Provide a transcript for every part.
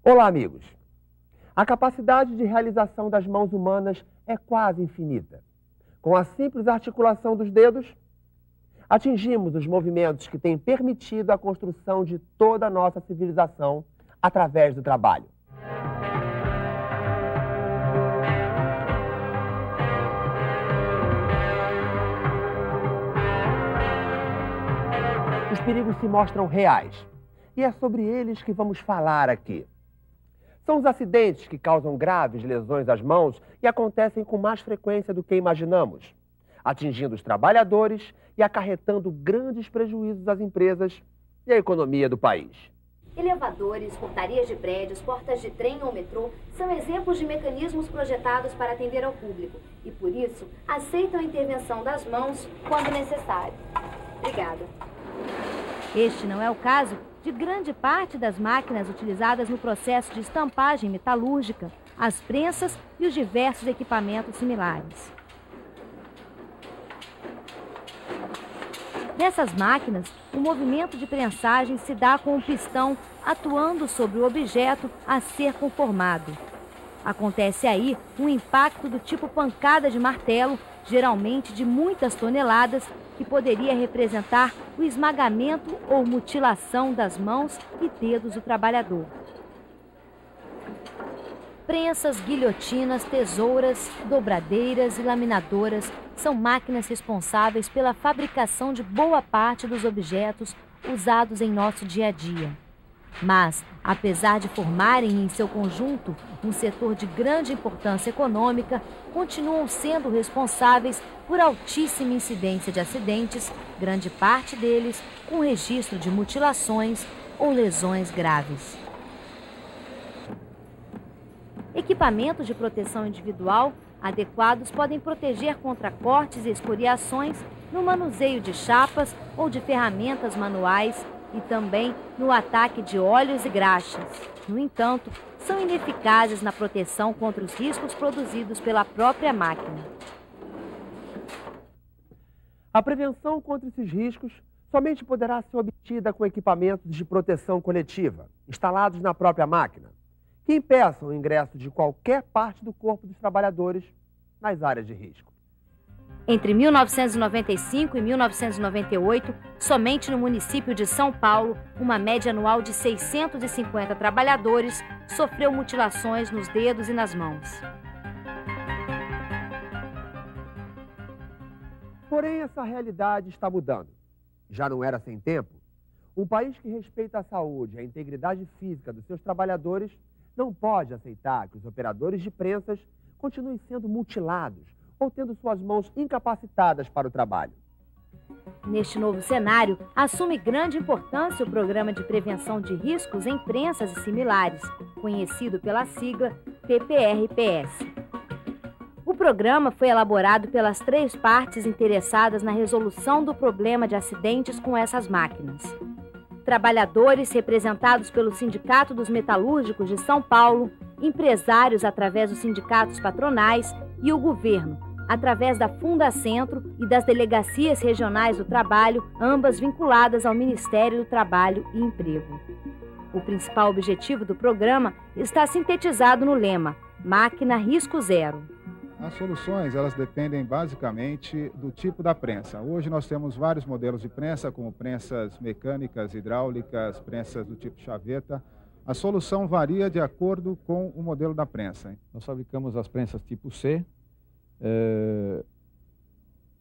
Olá, amigos! A capacidade de realização das mãos humanas é quase infinita. Com a simples articulação dos dedos, atingimos os movimentos que têm permitido a construção de toda a nossa civilização através do trabalho. Os perigos se mostram reais, e é sobre eles que vamos falar aqui. São os acidentes que causam graves lesões às mãos e acontecem com mais frequência do que imaginamos, atingindo os trabalhadores e acarretando grandes prejuízos às empresas e à economia do país. Elevadores, portarias de prédios, portas de trem ou metrô são exemplos de mecanismos projetados para atender ao público e, por isso, aceitam a intervenção das mãos quando necessário. Obrigada. Este não é o caso de grande parte das máquinas utilizadas no processo de estampagem metalúrgica, as prensas e os diversos equipamentos similares. Nessas máquinas, o movimento de prensagem se dá com o pistão atuando sobre o objeto a ser conformado. Acontece aí um impacto do tipo pancada de martelo, geralmente de muitas toneladas, que poderia representar o esmagamento ou mutilação das mãos e dedos do trabalhador. Prensas, guilhotinas, tesouras, dobradeiras e laminadoras são máquinas responsáveis pela fabricação de boa parte dos objetos usados em nosso dia a dia. Mas, apesar de formarem em seu conjunto um setor de grande importância econômica, continuam sendo responsáveis por altíssima incidência de acidentes, grande parte deles com registro de mutilações ou lesões graves. Equipamentos de proteção individual adequados podem proteger contra cortes e escoriações no manuseio de chapas ou de ferramentas manuais e também no ataque de óleos e graxas. No entanto, são ineficazes na proteção contra os riscos produzidos pela própria máquina. A prevenção contra esses riscos somente poderá ser obtida com equipamentos de proteção coletiva, instalados na própria máquina, que impeçam o ingresso de qualquer parte do corpo dos trabalhadores nas áreas de risco. Entre 1995 e 1998, somente no município de São Paulo, uma média anual de 650 trabalhadores sofreu mutilações nos dedos e nas mãos. Porém, essa realidade está mudando. Já não era sem tempo. Um país que respeita a saúde e a integridade física dos seus trabalhadores não pode aceitar que os operadores de prensas continuem sendo mutilados ou tendo suas mãos incapacitadas para o trabalho. Neste novo cenário, assume grande importância o Programa de Prevenção de Riscos em Prensas e Similares, conhecido pela sigla PPR-PS. O programa foi elaborado pelas 3 partes interessadas na resolução do problema de acidentes com essas máquinas. Trabalhadores representados pelo Sindicato dos Metalúrgicos de São Paulo, empresários através dos sindicatos patronais e o governo, através da Fundacentro e das delegacias regionais do trabalho, ambas vinculadas ao Ministério do Trabalho e Emprego. O principal objetivo do programa está sintetizado no lema Máquina Risco Zero. As soluções, elas dependem basicamente do tipo da prensa. Hoje nós temos vários modelos de prensa, como prensas mecânicas, hidráulicas, prensas do tipo chaveta. A solução varia de acordo com o modelo da prensa. Nós fabricamos as prensas tipo C,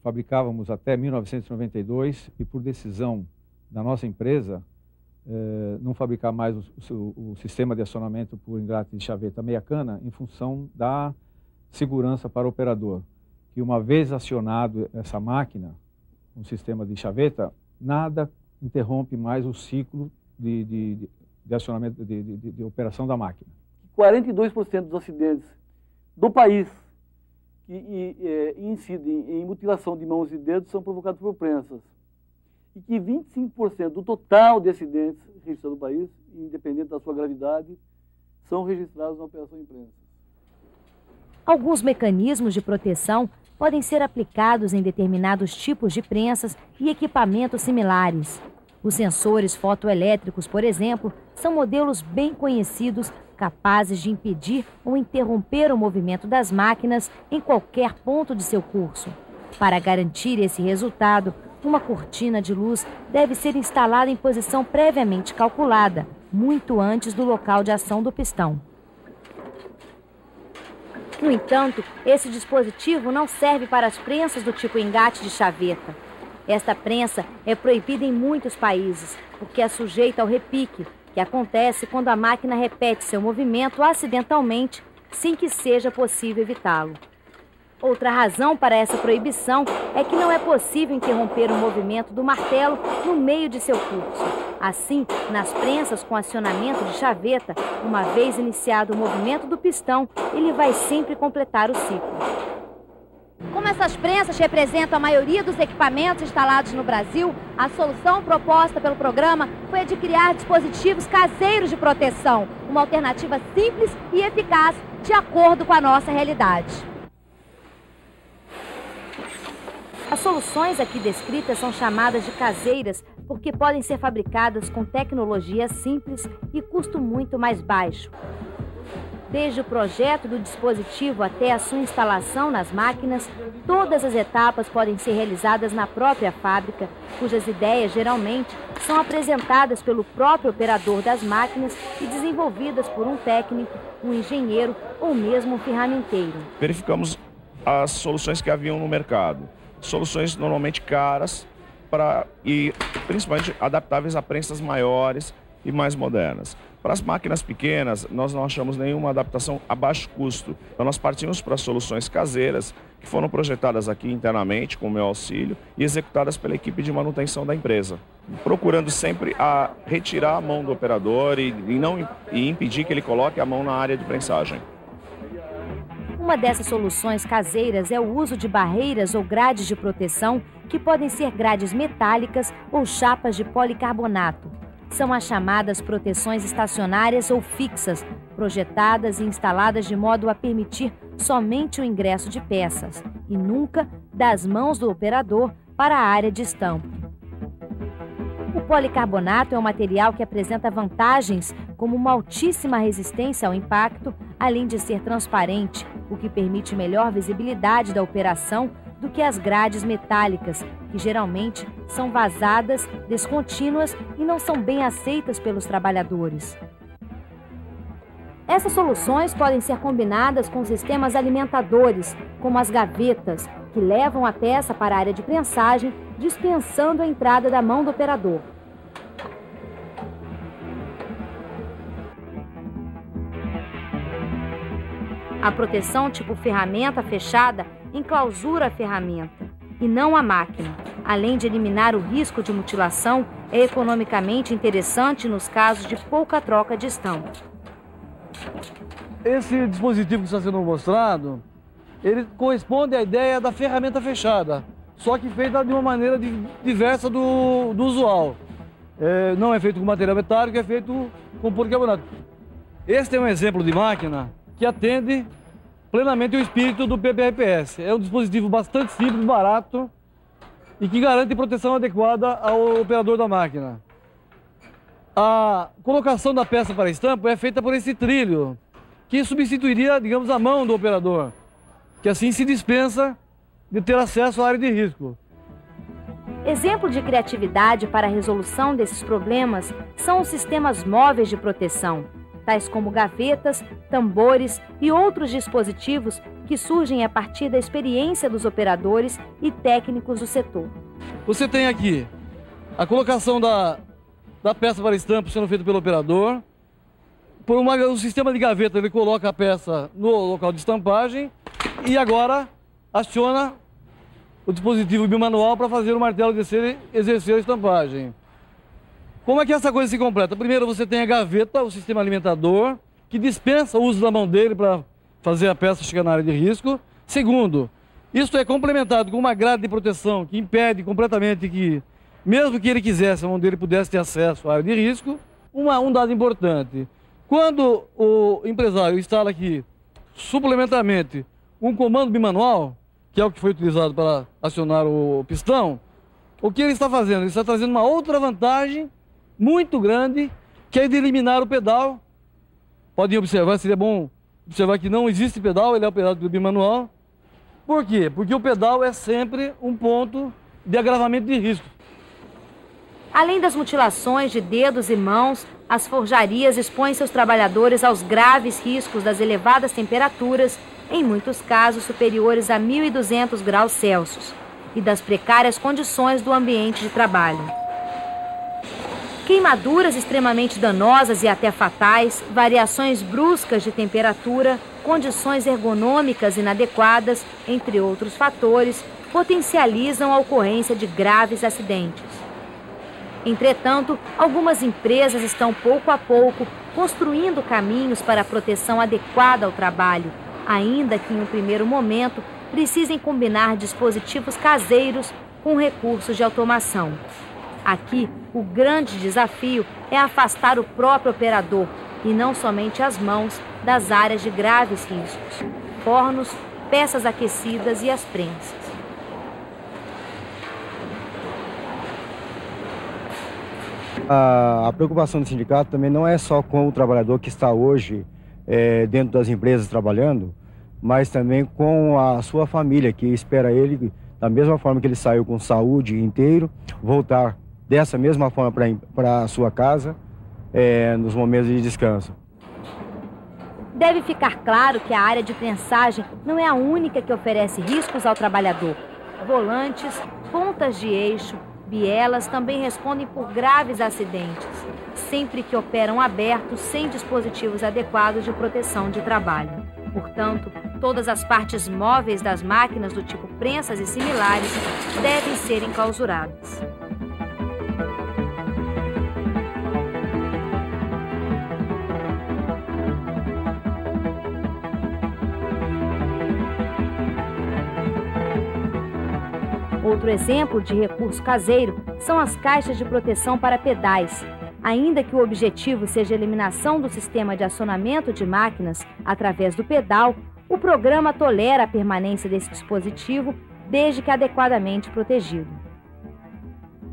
fabricávamos até 1992 e por decisão da nossa empresa, não fabricar mais o sistema de acionamento por engate de chaveta meia cana em função da segurança para o operador, que uma vez acionado essa máquina, um sistema de chaveta, nada interrompe mais o ciclo de acionamento, de operação da máquina. 42% dos acidentes do país que incidem em mutilação de mãos e dedos são provocados por prensas. E que 25% do total de acidentes registrados no país, independente da sua gravidade, são registrados na operação em prensas. Alguns mecanismos de proteção podem ser aplicados em determinados tipos de prensas e equipamentos similares. Os sensores fotoelétricos, por exemplo, são modelos bem conhecidos capazes de impedir ou interromper o movimento das máquinas em qualquer ponto de seu curso. Para garantir esse resultado, uma cortina de luz deve ser instalada em posição previamente calculada, muito antes do local de ação do pistão. No entanto, esse dispositivo não serve para as prensas do tipo engate de chaveta. Esta prensa é proibida em muitos países, porque é sujeita ao repique, que acontece quando a máquina repete seu movimento acidentalmente, sem que seja possível evitá-lo. Outra razão para essa proibição é que não é possível interromper o movimento do martelo no meio de seu curso. Assim, nas prensas com acionamento de chaveta, uma vez iniciado o movimento do pistão, ele vai sempre completar o ciclo. Como essas prensas representam a maioria dos equipamentos instalados no Brasil, a solução proposta pelo programa foi a de criar dispositivos caseiros de proteção, uma alternativa simples e eficaz de acordo com a nossa realidade. As soluções aqui descritas são chamadas de caseiras porque podem ser fabricadas com tecnologia simples e custo muito mais baixo. Desde o projeto do dispositivo até a sua instalação nas máquinas, todas as etapas podem ser realizadas na própria fábrica, cujas ideias geralmente são apresentadas pelo próprio operador das máquinas e desenvolvidas por um técnico, um engenheiro ou mesmo um ferramenteiro. Verificamos as soluções que haviam no mercado. Soluções normalmente caras e principalmente adaptáveis a prensas maiores e mais modernas. Para as máquinas pequenas, nós não achamos nenhuma adaptação a baixo custo. Então nós partimos para soluções caseiras que foram projetadas aqui internamente com o meu auxílio e executadas pela equipe de manutenção da empresa, procurando sempre retirar a mão do operador e impedir que ele coloque a mão na área de prensagem. Uma dessas soluções caseiras é o uso de barreiras ou grades de proteção, que podem ser grades metálicas ou chapas de policarbonato. São as chamadas proteções estacionárias ou fixas, projetadas e instaladas de modo a permitir somente o ingresso de peças e nunca das mãos do operador para a área de estampo. O policarbonato é um material que apresenta vantagens como uma altíssima resistência ao impacto, além de ser transparente, o que permite melhor visibilidade da operação do que as grades metálicas, que geralmente são vazadas, descontínuas e não são bem aceitas pelos trabalhadores. Essas soluções podem ser combinadas com sistemas alimentadores, como as gavetas, que levam a peça para a área de prensagem, dispensando a entrada da mão do operador. A proteção tipo ferramenta fechada enclausura a ferramenta e não a máquina. Além de eliminar o risco de mutilação, é economicamente interessante nos casos de pouca troca de estampo. Esse dispositivo que está sendo mostrado, ele corresponde à ideia da ferramenta fechada, só que feita de uma maneira diversa do usual. Não é feito com material metálico, é feito com policarbonato. Este é um exemplo de máquina que atende plenamente o espírito do PPR-PS. É um dispositivo bastante simples, barato e que garante proteção adequada ao operador da máquina. A colocação da peça para estampo é feita por esse trilho, que substituiria, digamos, a mão do operador, que assim se dispensa de ter acesso à área de risco. Exemplo de criatividade para a resolução desses problemas são os sistemas móveis de proteção, tais como gavetas, tambores e outros dispositivos que surgem a partir da experiência dos operadores e técnicos do setor. Você tem aqui a colocação da peça para estampo sendo feita pelo operador. Por um sistema de gaveta, ele coloca a peça no local de estampagem e agora aciona o dispositivo bimanual para fazer o martelo descer e exercer a estampagem. Como é que essa coisa se completa? Primeiro você tem a gaveta, o sistema alimentador, que dispensa o uso da mão dele para fazer a peça chegar na área de risco. Segundo, isso é complementado com uma grade de proteção que impede completamente que, mesmo que ele quisesse, a mão dele pudesse ter acesso à área de risco. Um dado importante, quando o empresário instala aqui, suplementarmente, um comando bimanual, que é o que foi utilizado para acionar o pistão, o que ele está fazendo? Ele está trazendo uma outra vantagem muito grande, que é de eliminar o pedal podem observar, seria bom observar que não existe pedal, ele é operado pelo bimanual. Por quê? Porque o pedal é sempre um ponto de agravamento de risco. Além das mutilações de dedos e mãos, as forjarias expõem seus trabalhadores aos graves riscos das elevadas temperaturas, em muitos casos superiores a 1.200 graus Celsius, e das precárias condições do ambiente de trabalho. Queimaduras extremamente danosas e até fatais, variações bruscas de temperatura, condições ergonômicas inadequadas, entre outros fatores, potencializam a ocorrência de graves acidentes. Entretanto, algumas empresas estão pouco a pouco construindo caminhos para a proteção adequada ao trabalho, ainda que em um primeiro momento precisem combinar dispositivos caseiros com recursos de automação. Aqui, o grande desafio é afastar o próprio operador e não somente as mãos das áreas de graves riscos, fornos, peças aquecidas e as prensas. A preocupação do sindicato também não é só com o trabalhador que está hoje dentro das empresas trabalhando, mas também com a sua família, que espera ele, da mesma forma que ele saiu com saúde inteiro, voltar dessa mesma forma para a sua casa nos momentos de descanso. Deve ficar claro que a área de prensagem não é a única que oferece riscos ao trabalhador. Volantes, pontas de eixo, bielas também respondem por graves acidentes, sempre que operam abertos sem dispositivos adequados de proteção de trabalho. Portanto, todas as partes móveis das máquinas do tipo prensas e similares devem ser enclausuradas. Outro exemplo de recurso caseiro são as caixas de proteção para pedais. Ainda que o objetivo seja a eliminação do sistema de acionamento de máquinas através do pedal, o programa tolera a permanência desse dispositivo desde que adequadamente protegido.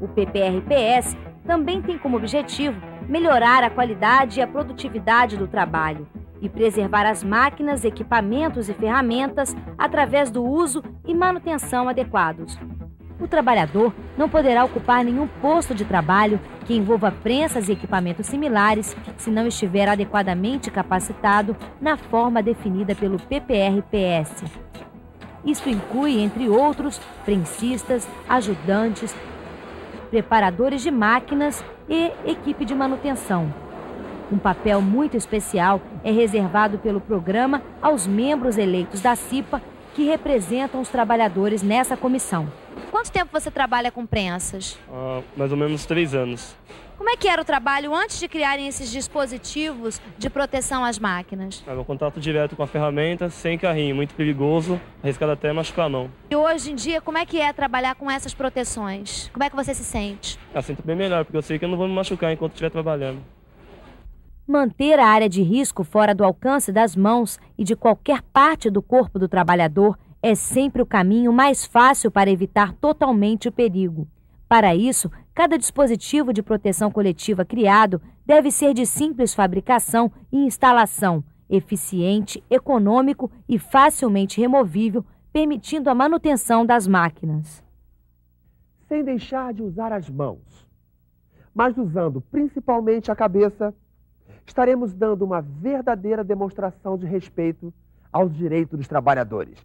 O PPR-PS também tem como objetivo melhorar a qualidade e a produtividade do trabalho e preservar as máquinas, equipamentos e ferramentas através do uso e manutenção adequados. O trabalhador não poderá ocupar nenhum posto de trabalho que envolva prensas e equipamentos similares se não estiver adequadamente capacitado na forma definida pelo PPR-PS. Isso inclui, entre outros, prensistas, ajudantes, preparadores de máquinas e equipe de manutenção. Um papel muito especial é reservado pelo programa aos membros eleitos da CIPA que representam os trabalhadores nessa comissão. Quanto tempo você trabalha com prensas? Mais ou menos 3 anos. Como é que era o trabalho antes de criarem esses dispositivos de proteção às máquinas? Um contato direto com a ferramenta, sem carrinho, muito perigoso, arriscado até machucar a mão. E hoje em dia, como é que é trabalhar com essas proteções? Como é que você se sente? Eu sinto bem melhor, porque eu sei que eu não vou me machucar enquanto estiver trabalhando. Manter a área de risco fora do alcance das mãos e de qualquer parte do corpo do trabalhador é sempre o caminho mais fácil para evitar totalmente o perigo. Para isso, cada dispositivo de proteção coletiva criado deve ser de simples fabricação e instalação, eficiente, econômico e facilmente removível, permitindo a manutenção das máquinas. Sem deixar de usar as mãos, mas usando principalmente a cabeça, estaremos dando uma verdadeira demonstração de respeito aos direitos dos trabalhadores.